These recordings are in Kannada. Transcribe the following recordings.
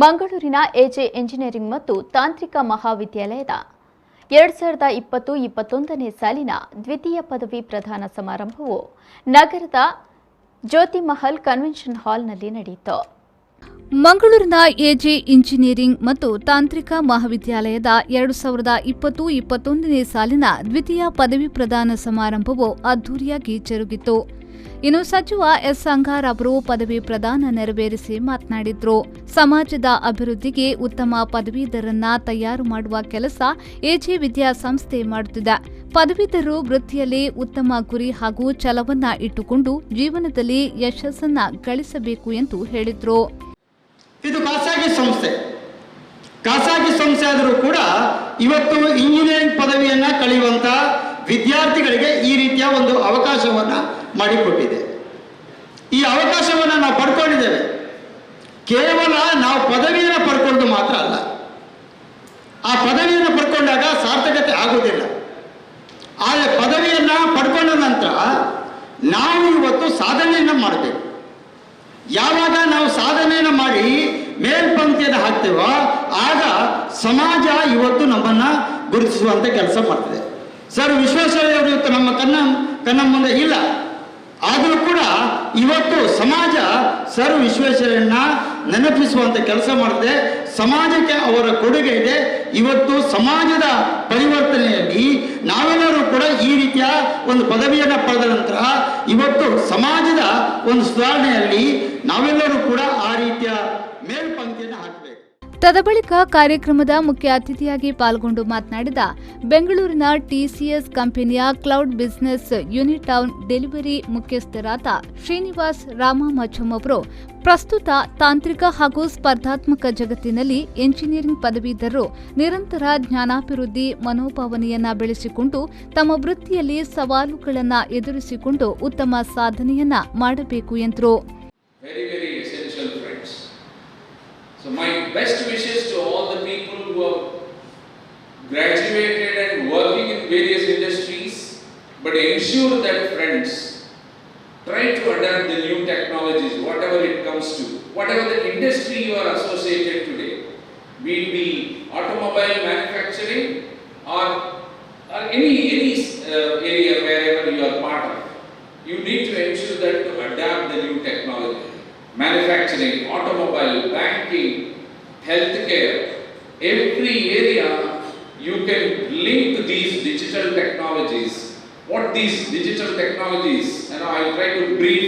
ಮಂಗಳೂರಿನ ಎಜೆ ಎಂಜಿನಿಯರಿಂಗ್ ಮತ್ತು ತಾಂತ್ರಿಕ ಮಹಾವಿದ್ಯಾಲಯದ 2020-21ನೇ ಸಾಲಿನ ದ್ವಿತೀಯ ಪದವಿ ಪ್ರದಾನ ಸಮಾರಂಭವು ನಗರದ ಜ್ಯೋತಿ ಮಹಲ್ ಕನ್ವೆನ್ಷನ್ ಹಾಲ್ನಲ್ಲಿ ನಡೆಯಿತು. ಮಂಗಳೂರಿನ ಎಜೆ ಇಂಜಿನಿಯರಿಂಗ್ ಮತ್ತು ತಾಂತ್ರಿಕ ಮಹಾವಿದ್ಯಾಲಯದ 2020-21ನೇ ಸಾಲಿನ ದ್ವಿತೀಯ ಪದವಿ ಪ್ರದಾನ ಸಮಾರಂಭವು ಅದ್ದೂರಿಯಾಗಿ ಜರುಗಿತು. ಇನ್ನು ಸಚಿವ ಎಸ್ ಅಂಗಾರ್ ಅವರು ಪದವಿ ಪ್ರದಾನ ನೆರವೇರಿಸಿ ಮಾತನಾಡಿದ್ರು. ಸಮಾಜದ ಅಭಿವೃದ್ಧಿಗೆ ಉತ್ತಮ ಪದವೀಧರನ್ನ ತಯಾರು ಮಾಡುವ ಕೆಲಸ ಎಜೆ ವಿದ್ಯಾಸಂಸ್ಥೆ ಮಾಡುತ್ತಿದೆ. ಪದವೀಧರರು ವೃತ್ತಿಯಲ್ಲಿ ಉತ್ತಮ ಗುರಿ ಹಾಗೂ ಛಲವನ್ನ ಇಟ್ಟುಕೊಂಡು ಜೀವನದಲ್ಲಿ ಯಶಸ್ಸನ್ನ ಗಳಿಸಬೇಕು ಎಂದು ಹೇಳಿದ್ರು. ಇದು ಖಾಸಗಿ ಸಂಸ್ಥೆ ಆದರೂ ಕೂಡ ಇವತ್ತು ಇಂಜಿನಿಯರಿಂಗ್ ಪದವಿಯನ್ನ ಕಲಿಯುವಂತ ವಿದ್ಯಾರ್ಥಿಗಳಿಗೆ ಈ ರೀತಿಯ ಒಂದು ಅವಕಾಶವನ್ನ ಮಾಡಿಕೊಟ್ಟಿದೆ. ಈ ಅವಕಾಶವನ್ನ ನಾವು ಪಡ್ಕೊಂಡಿದ್ದೇವೆ. ಕೇವಲ ನಾವು ಪದವಿಯನ್ನು ಪಡ್ಕೊಳ್ಳೋದು ಮಾತ್ರ ಅಲ್ಲ, ಆ ಪದವಿಯನ್ನು ಪಡ್ಕೊಂಡಾಗ ಸಾರ್ಥಕತೆ ಆಗುವುದಿಲ್ಲ. ಆದರೆ ಪದವಿಯನ್ನ ಪಡ್ಕೊಂಡ ನಂತರ ನಾವು ಇವತ್ತು ಸಾಧನೆಯನ್ನು ಮಾಡಬೇಕು. ಯಾವಾಗ ನಾವು ಸಾಧನೆಯನ್ನು ಮಾಡಿ ಮೇಲ್ಪಂಕ್ತಿಯನ್ನು ಹಾಕ್ತೇವೋ ಆಗ ಸಮಾಜ ಇವತ್ತು ನಮ್ಮನ್ನ ಗುರುತಿಸುವಂತ ಕೆಲಸ ಮಾಡ್ತದೆ. ಸರ್ ವಿಶ್ವೇಶ್ವರಯ್ಯವರು ಇವತ್ತು ನಮ್ಮ ಕಣ್ಣ ಮುಂದೆ ಇಲ್ಲ, ಆದರೂ ಕೂಡ ಇವತ್ತು ಸಮಾಜ ಸರ್ ವಿಶ್ವೇಶ್ವರಯ್ಯನ ನೆನಪಿಸುವಂತ ಕೆಲಸ ಮಾಡುತ್ತೆ. ಸಮಾಜಕ್ಕೆ ಅವರ ಕೊಡುಗೆ ಇದೆ. ಇವತ್ತು ಸಮಾಜದ ಪರಿವರ್ತನೆಯಲ್ಲಿ ನಾವೆಲ್ಲರೂ ಕೂಡ ಈ ರೀತಿಯ ಒಂದು ಪದವಿಯನ್ನು ಪಡೆದ ನಂತರ ಇವತ್ತು ಸಮಾಜದ ಒಂದು ಸುಧಾರಣೆಯಲ್ಲಿ ನಾವೆಲ್ಲರೂ ಕೂಡ ಆ ರೀತಿಯ ಮೇಲ್ಪಂಕ್ತಿಯನ್ನು ಹಾಕಬೇಕು. ತದಬಳಿಕ ಕಾರ್ಯಕ್ರಮದ ಮುಖ್ಯ ಅತಿಥಿಯಾಗಿ ಪಾಲ್ಗೊಂಡು ಮಾತನಾಡಿದ ಬೆಂಗಳೂರಿನ ಟಿಸಿಎಸ್ ಕಂಪನಿಯ cloud business unit town delivery ಮುಖ್ಯಸ್ಥರಾದ ಶ್ರೀನಿವಾಸ್ ರಾಮಮಚಂ ಅವರು ಪ್ರಸ್ತುತ ತಾಂತ್ರಿಕ ಹಾಗೂ ಸ್ಪರ್ಧಾತ್ಮಕ ಜಗತ್ತಿನಲ್ಲಿ ಎಂಜಿನಿಯರಿಂಗ್ ಪದವೀಧರರು ನಿರಂತರ ಜ್ಞಾನಾಭಿವೃದ್ಧಿ ಮನೋಭಾವನೆಯನ್ನ ಬೆಳೆಸಿಕೊಂಡು ತಮ್ಮ ವೃತ್ತಿಯಲ್ಲಿ ಸವಾಲುಗಳನ್ನು ಎದುರಿಸಿಕೊಂಡು ಉತ್ತಮ ಸಾಧನೆಯನ್ನ ಮಾಡಬೇಕು ಎಂದರು. So my best wishes to all the people who have graduated and working in various industries, but ensure that friends try to adapt the new technologies, whatever it comes to, whatever the industry you are associated today, be it be automobile manufacturing or any area wherever you are part of, you need to ensure that to adapt the new technology. Manufacturing, automobile, banking, healthcare, every area you can link these digital technologies. What these digital technologies, and I'll try to brief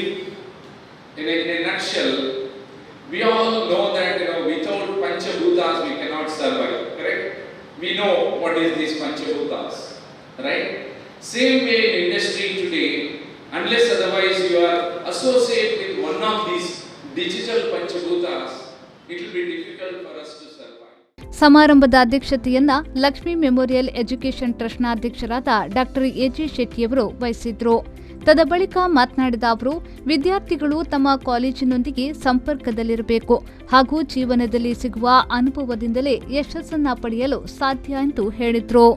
in a nutshell. We all know that without Panchabhutas we cannot survive, correct? We know what is these Panchabhutas, right? Same way in industry today, unless otherwise you are associated with one of these digital Panchabhutas, it will be difficult for us to survive. ಸಮಾರಂಭದ ಅಧ್ಯಕ್ಷತೆಯನ್ನ ಲಕ್ಷ್ಮೀ ಮೆಮೋರಿಯಲ್ ಎಜುಕೇಷನ್ ಟ್ರಸ್ಟ್ನ ಅಧ್ಯಕ್ಷರಾದ ಡಾಕ್ಟರ್ ಎಜೆ ಶೆಟ್ಟಿಯವರು ವಹಿಸಿದ್ರು. ತದಬಳಿಕ ಮಾತನಾಡಿದ ಅವರು ವಿದ್ಯಾರ್ಥಿಗಳು ತಮ್ಮ ಕಾಲೇಜಿನೊಂದಿಗೆ ಸಂಪರ್ಕದಲ್ಲಿರಬೇಕು ಹಾಗೂ ಜೀವನದಲ್ಲಿ ಸಿಗುವ ಅನುಭವದಿಂದಲೇ ಯಶಸ್ಸನ್ನ ಪಡೆಯಲು ಸಾಧ್ಯ ಎಂದು ಹೇಳಿದ್ರು.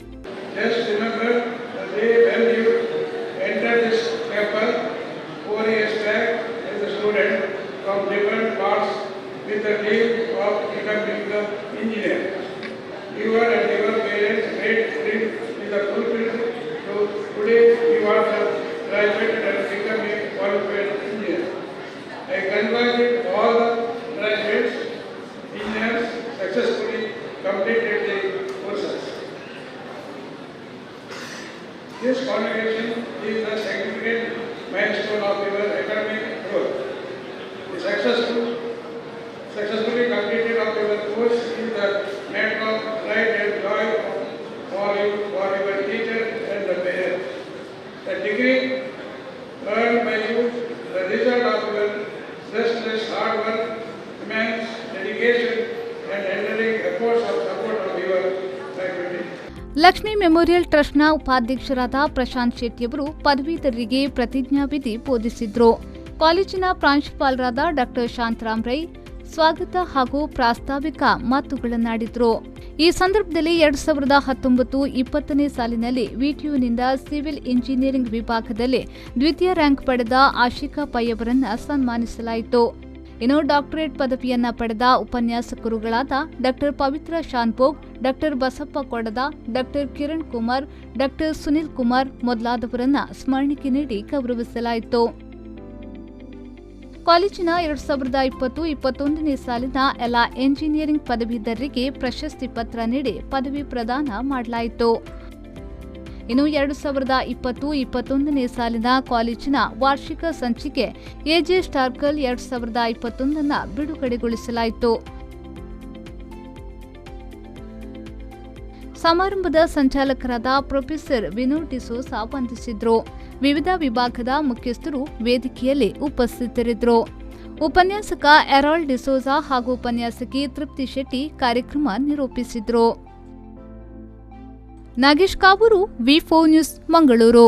From different parts with the dream of becoming the engineer. Your and your parents' great dream is fulfilled. So today you are graduated and become a qualified engineer. I congratulate all the graduates, engineers successfully completed the courses. This convocation is a significant milestone of your academic growth. Successfully completed of your course in the matter of pride and joy for your teacher and the parents. The degree earned by you, the result of your restless hard work, immense dedication and enduring efforts of support of your faculty. Lakshmi memorial ಟ್ರಸ್ಟ್ನ ಉಪಾಧ್ಯಕ್ಷರಾದ ಪ್ರಶಾಂತ್ ಶೆಟ್ಟಿಯವರು ಪದವೀಧರರಿಗೆ ಪ್ರತಿಜ್ಞಾವಿಧಿ ಬೋಧಿಸಿದ್ರು. ಕಾಲೇಜಿನ ಪ್ರಾಂಶುಪಾಲರಾದ ಡಾಕ್ಟರ್ ಶಾಂತರಾಮ್ ರೈ ಸ್ವಾಗತ ಹಾಗೂ ಪ್ರಾಸ್ತಾವಿಕ ಮಾತುಗಳನ್ನಾಡಿದ್ರು. ಈ ಸಂದರ್ಭದಲ್ಲಿ 2019-20ನೇ ಸಾಲಿನಲ್ಲಿ ವಿಟಿಯುನಿಂದ ಸಿವಿಲ್ ಇಂಜಿನಿಯರಿಂಗ್ ವಿಭಾಗದಲ್ಲಿ ದ್ವಿತೀಯ ರ್ಯಾಂಕ್ ಪಡೆದ ಆಶಿಕಾ ಪೈ ಅವರನ್ನು ಸನ್ಮಾನಿಸಲಾಯಿತು. ಇನ್ನು ಡಾಕ್ಟರೇಟ್ ಪದವಿಯನ್ನ ಪಡೆದ ಉಪನ್ಯಾಸಕರುಗಳಾದ ಡಾಕ್ಟರ್ ಪವಿತ್ರ ಶಾನ್ಭೋಗ್, ಡಾಕ್ಟರ್ ಬಸಪ್ಪ ಕೊಡದ, ಡಾಕ್ಟರ್ ಕಿರಣ್ ಕುಮಾರ್, ಡಾಕ್ಟರ್ ಸುನಿಲ್ ಕುಮಾರ್ ಮೊದಲಾದವರನ್ನ ಸ್ಮರಣಿಕೆ ನೀಡಿ ಗೌರವಿಸಲಾಯಿತು. ಕಾಲೇಜಿನ 2020-21ನೇ ಸಾಲಿನ ಎಲ್ಲ ಎಂಜಿನಿಯರಿಂಗ್ ಪದವೀಧರರಿಗೆ ಪ್ರಶಸ್ತಿ ಪತ್ರ ನೀಡಿ ಪದವಿ ಪ್ರದಾನ ಮಾಡಲಾಯಿತು. ಇನ್ನು 2020-21ನೇ ಸಾಲಿನ ಕಾಲೇಜಿನ ವಾರ್ಷಿಕ ಸಂಚಿಕೆ ಎಜೆ ಸ್ಟಾರ್ಕಲ್ 2021 ಬಿಡುಗಡೆಗೊಳಿಸಲಾಯಿತು. ಸಮಾರಂಭದ ಸಂಚಾಲಕರಾದ ಪ್ರೊಫೆಸರ್ ವಿನೋದ್ ಡಿಸೋಸಾ ವಂದಿಸಿದ್ರು. ವಿವಿಧ ವಿಭಾಗದ ಮುಖ್ಯಸ್ಥರು ವೇದಿಕೆಯಲ್ಲಿ ಉಪಸ್ಥಿತರಿದ್ದರು. ಉಪನ್ಯಾಸಕ ಎರಾಲ್ಡ್ ಡಿಸೋಸಾ ಹಾಗೂ ಉಪನ್ಯಾಸಕಿ ತೃಪ್ತಿ ಶೆಟ್ಟಿ ಕಾರ್ಯಕ್ರಮ ನಿರೂಪಿಸಿದ್ರು. ನಾಗೇಶ್ ಕಾವೂರು, ವಿ4 ನ್ಯೂಸ್, ಮಂಗಳೂರು.